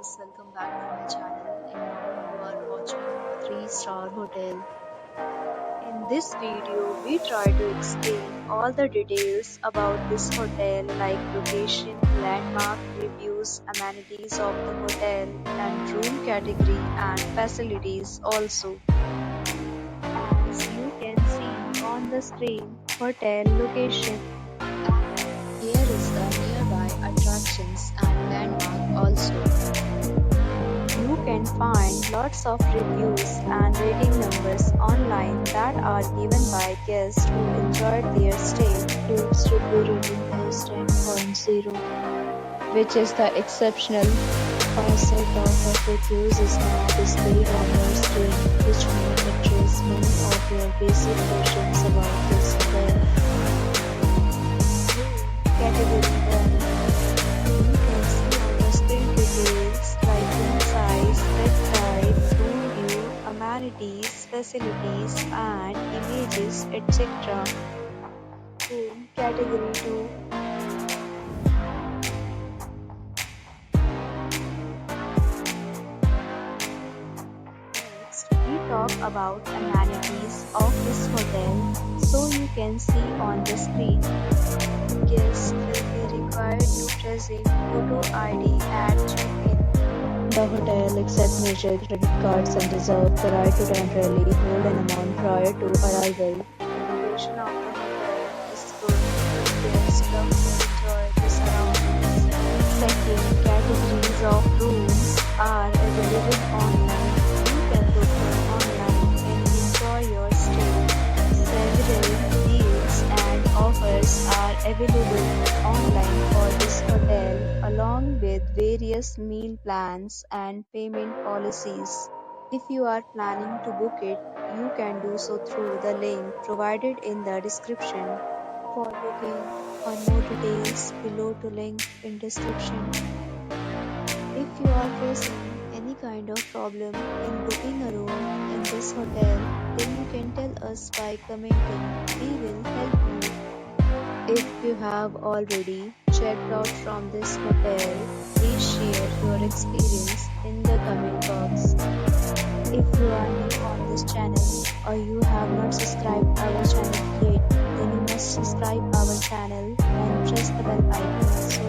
guys, welcome back to my channel and now you are watching a 3-star hotel. In this video, we try to explain all the details about this hotel like location, landmark, reviews, amenities of the hotel and room category and facilities also. As you can see on the screen, hotel location. Here is the nearby attractions and landmark also. You can find lots of reviews and rating numbers online that are given by guests who enjoyed their stay. Its review rating is 10.0, which is the exceptional. A set of reviews is now displayed on your screen, which may address many of your basic questions about this hotel. Category 1. You can see on the screen details like room size, bed type, room view, amenities, facilities, and images, etc. Room Category 2. Next, we talk about amenities of this hotel, so you can see on the screen. Guests will be required to present photo ID at check-in. The hotel accepts major credit cards and reserves the right to temporarily hold an amount prior to arrival. The location of the hotel is good. Guests love to enjoy the surroundings. Second, categories of rooms are available online. You can book them online and enjoy your stay. Several deals and offers are available online for this hotel, along with various meal plans and payment policies. If you are planning to book it, you can do so through the link provided in the description. For booking or more details, below to link in description. If you are facing any kind of problem in booking a room in this hotel, then you can tell us by commenting. We will help you. If you have already checked out from this hotel, please share your experience in the comment box. If you are new on this channel or you have not subscribed our channel yet, then you must subscribe our channel and press the bell icon so